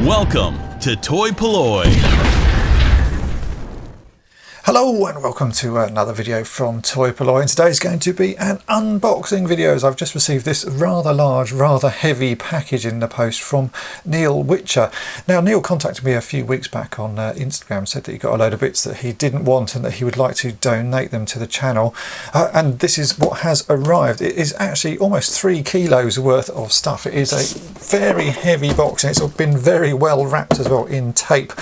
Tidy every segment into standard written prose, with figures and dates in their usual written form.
Welcome to toy-polloi. Hello and welcome to another video from toy-polloi, and today's going to be an unboxing video as I've just received this rather large, rather heavy package in the post from Neil Whitcher. Now Neil contacted me a few weeks back on Instagram, said that he got a load of bits that he didn't want and that he would like to donate them to the channel, and this is what has arrived. It is actually almost 3 kilos worth of stuff. It is a very heavy box and it's been very well wrapped as well in tape.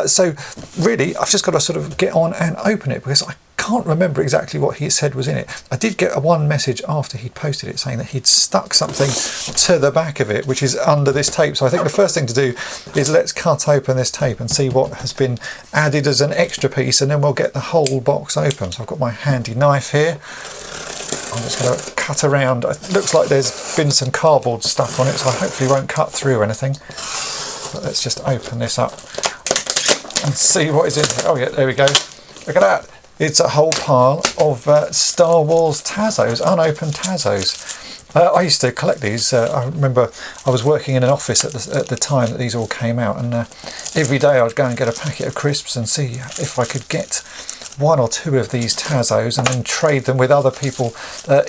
So really I've just got to sort of get on and open it because I can't remember exactly what he said was in it. I did get one message after he'd posted it saying that he'd stuck something to the back of it which is under this tape, so I think the first thing to do is let's cut open this tape and see what has been added as an extra piece, and then we'll get the whole box open. So I've got my handy knife here. I'm just going to cut around. It looks like there's been some cardboard stuck on it, so I hopefully won't cut through or anything. But let's just open this up and see what is in here. Oh yeah, there we go. Look at that. It's a whole pile of Star Wars Tazos, unopened Tazos. I used to collect these. I remember I was working in an office at the time that these all came out, and every day I'd go and get a packet of crisps and see if I could get 1 or 2 of these Tazos and then trade them with other people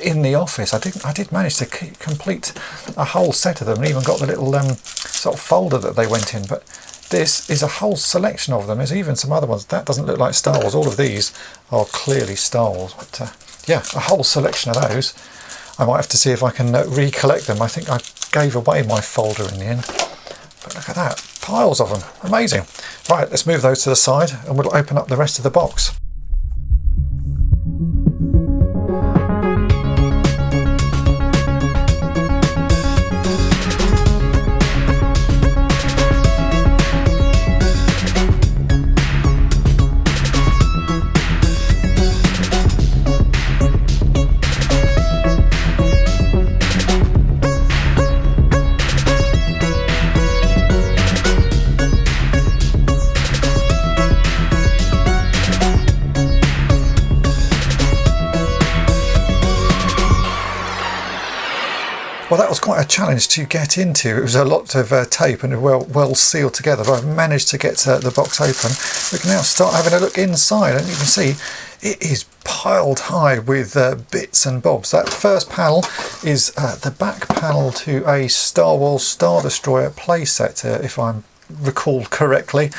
in the office. I did manage to complete a whole set of them, and even got the little sort of folder that they went in. But this is a whole selection of them. There's even some other ones. That doesn't look like Star Wars. All of these are clearly Star Wars. But yeah, a whole selection of those. I might have to see if I can recollect them. I think I gave away my folder in the end. But look at that. Piles of them. Amazing. Right, let's move those to the side and we'll open up the rest of the box. Well, that was quite a challenge to get into. It was a lot of tape and well sealed together, but I've managed to get the box open. We can now start having a look inside, and you can see it is piled high with bits and bobs. That first panel is the back panel to a Star Wars Star Destroyer playset, if I'm recall correctly.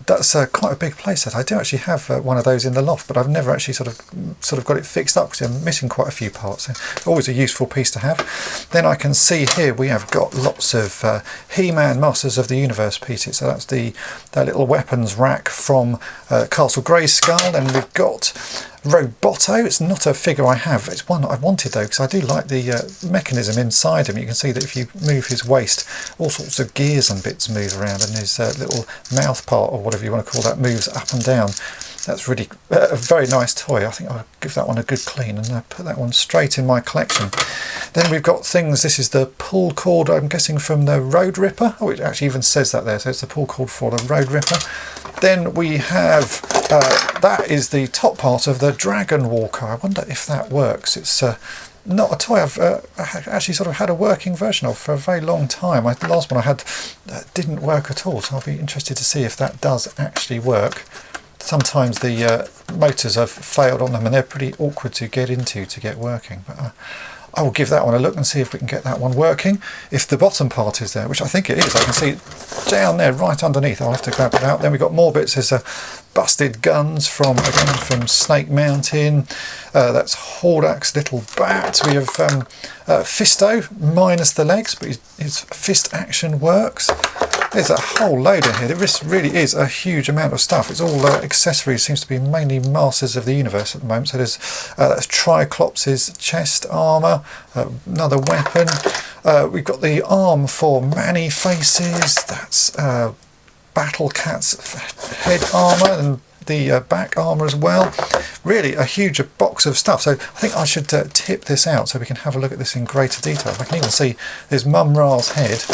That's quite a big playset. I do actually have one of those in the loft, but I've never actually sort of got it fixed up because I'm missing quite a few parts. So always a useful piece to have. Then I can see here we have got lots of He-Man Masters of the Universe pieces. So that's that little weapons rack from Castle Grayskull. Then we've got Roboto. It's not a figure I have. It's one that I wanted though, because I do like the mechanism inside him. You can see that if you move his waist, all sorts of gears and bits move around, and his little mouth part, or whatever you want to call that, moves up and down. That's really a very nice toy. I think I'll give that one a good clean and put that one straight in my collection. Then we've got things. This is the pull cord, I'm guessing from the Road Ripper. Oh, it actually even says that there, so it's the pull cord for the Road Ripper. Then we have, that is the top part of the Dragon Walker. I wonder if that works. It's not a toy I've actually sort of had a working version of for a very long time. The last one I had didn't work at all, so I'll be interested to see if that does actually work. Sometimes the motors have failed on them and they're pretty awkward to get into to get working. But I will give that one a look and see if we can get that one working. If the bottom part is there, which I think it is, I can see down there right underneath. I'll have to grab it out. Then we've got more bits. There's busted guns from Snake Mountain. That's Hordak's little bat. We have Fisto minus the legs, but his fist action works. There's a whole load in here. This really is a huge amount of stuff. It's all accessories. Seems to be mainly Masters of the Universe at the moment. So there's that's Triclops' chest armour, another weapon. We've got the arm for Manny Faces. That's Battle Cat's head armour and the back armour as well. Really a huge box of stuff. So I think I should tip this out so we can have a look at this in greater detail. I can even see there's Mum Ra's head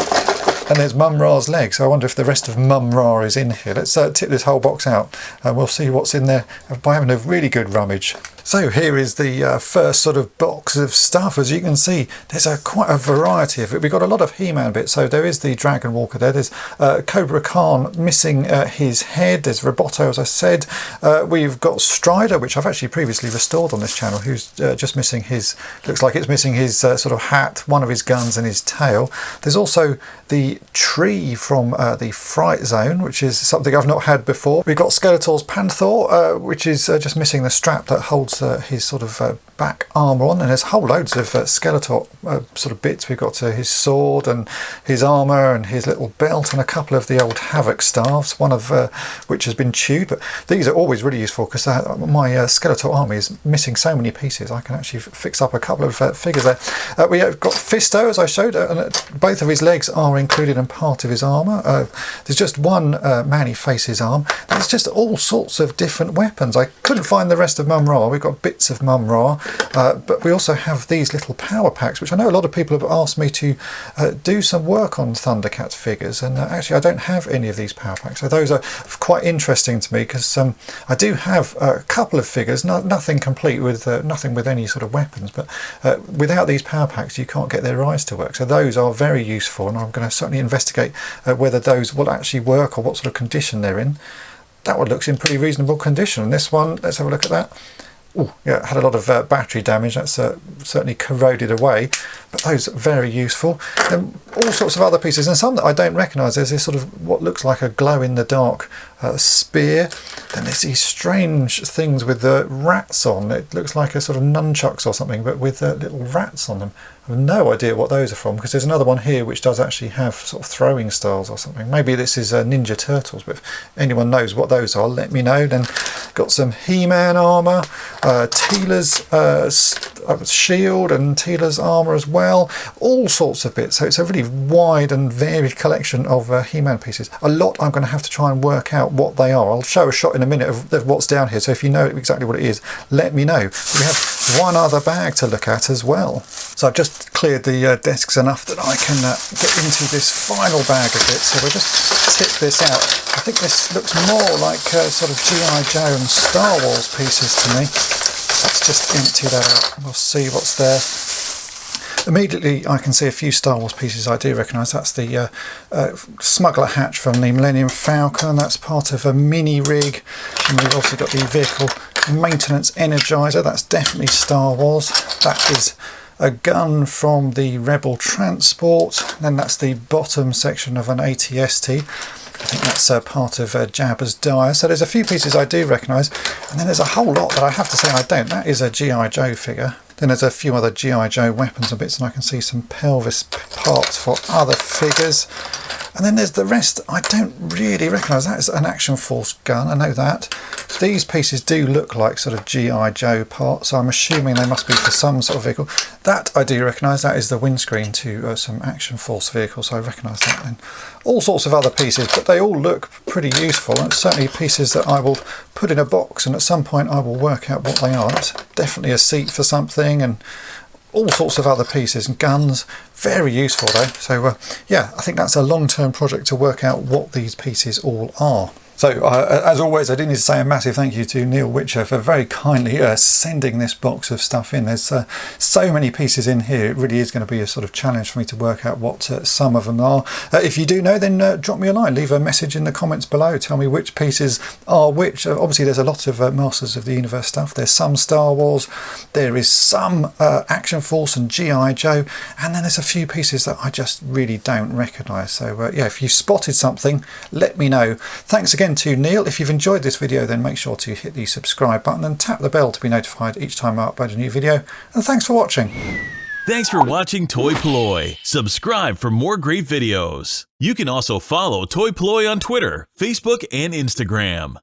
and there's Mum Ra's legs. So I wonder if the rest of Mum Ra is in here. Let's tip this whole box out and we'll see what's in there by having a really good rummage. So here is the first sort of box of stuff. As you can see, there's quite a variety of it. We've got a lot of He-Man bits. So there is the Dragon Walker there. There's Cobra Khan missing his head. There's Roboto, as I said. We've got Strider, which I've actually previously restored on this channel, who's just missing his, looks like it's missing his sort of hat, one of his guns and his tail. There's also the tree from the Fright Zone, which is something I've not had before. We've got Skeletor's Panther, which is just missing the strap that holds his sort of back armour on, and there's whole loads of Skeletor sort of bits. We've got his sword and his armour and his little belt and a couple of the old Havoc staves, one of which has been chewed, but these are always really useful because my Skeletor army is missing so many pieces. I can actually fix up a couple of figures there. We have got Fisto, as I showed, and both of his legs are included in part of his armour. There's just one man he faces arm. There's just all sorts of different weapons. I couldn't find the rest of Mum Ra. We've got bits of Mum Ra, but we also have these little power packs, which I know a lot of people have asked me to do some work on Thundercat figures, and actually I don't have any of these power packs, so those are quite interesting to me because I do have a couple of figures, nothing complete with nothing with any sort of weapons, but without these power packs you can't get their eyes to work, so those are very useful, and I'm going to certainly investigate whether those will actually work or what sort of condition they're in. That one looks in pretty reasonable condition, and this one, let's have a look at that. Oh, yeah, it had a lot of battery damage. That's certainly corroded away, but those are very useful. And all sorts of other pieces, and some that I don't recognise. There's this sort of what looks like a glow-in-the-dark spear. Then there's these strange things with the rats on. It looks like a sort of nunchucks or something, but with little rats on them. I have no idea what those are from, because there's another one here which does actually have sort of throwing stars or something. Maybe this is Ninja Turtles, but if anyone knows what those are, let me know. Then got some He-Man armour, Teela's shield and Teela's armour as well. All sorts of bits. So it's a really wide and varied collection of He-Man pieces. A lot I'm going to have to try and work out what they are. I'll show a shot in a minute of what's down here, so if you know exactly what it is, let me know. We have one other bag to look at as well. So I've just cleared the desks enough that I can get into this final bag of bits. So we'll just tip this out. I think this looks more like sort of G.I. Joe and Star Wars pieces to me. Let's just empty that out. We'll see what's there. Immediately I can see a few Star Wars pieces I do recognise. That's the smuggler hatch from the Millennium Falcon. That's part of a mini rig. And we've also got the vehicle maintenance energizer. That's definitely Star Wars. That is a gun from the Rebel Transport. Then that's the bottom section of an ATST. I think that's part of Jabba's Dire. So there's a few pieces I do recognise, and then there's a whole lot that I have to say I don't. That is a G.I. Joe figure. Then there's a few other G.I. Joe weapons and bits, and I can see some pelvis parts for other figures. And then there's the rest I don't really recognise. That is an Action Force gun, I know that. These pieces do look like sort of G.I. Joe parts, so I'm assuming they must be for some sort of vehicle. That I do recognise. That is the windscreen to some Action Force vehicles, so I recognise that. And all sorts of other pieces, but they all look pretty useful, and certainly pieces that I will put in a box, and at some point I will work out what they are. That's definitely a seat for something, and all sorts of other pieces and guns. Very useful though. So yeah, I think that's a long-term project to work out what these pieces all are. So as always, I do need to say a massive thank you to Neil Whitcher for very kindly sending this box of stuff in. There's so many pieces in here, it really is going to be a sort of challenge for me to work out what some of them are. If you do know, then drop me a line, leave a message in the comments below, tell me which pieces are which. Obviously there's a lot of Masters of the Universe stuff, there's some Star Wars, there is some Action Force and G.I. Joe, and then there's a few pieces that I just really don't recognise. So yeah, if you spotted something, let me know. Thanks again to Neil. If you've enjoyed this video, then make sure to hit the subscribe button and tap the bell to be notified each time I upload a new video. And thanks for watching. Thanks for watching toy-polloi. Subscribe for more great videos. You can also follow toy-polloi on Twitter, Facebook, and Instagram.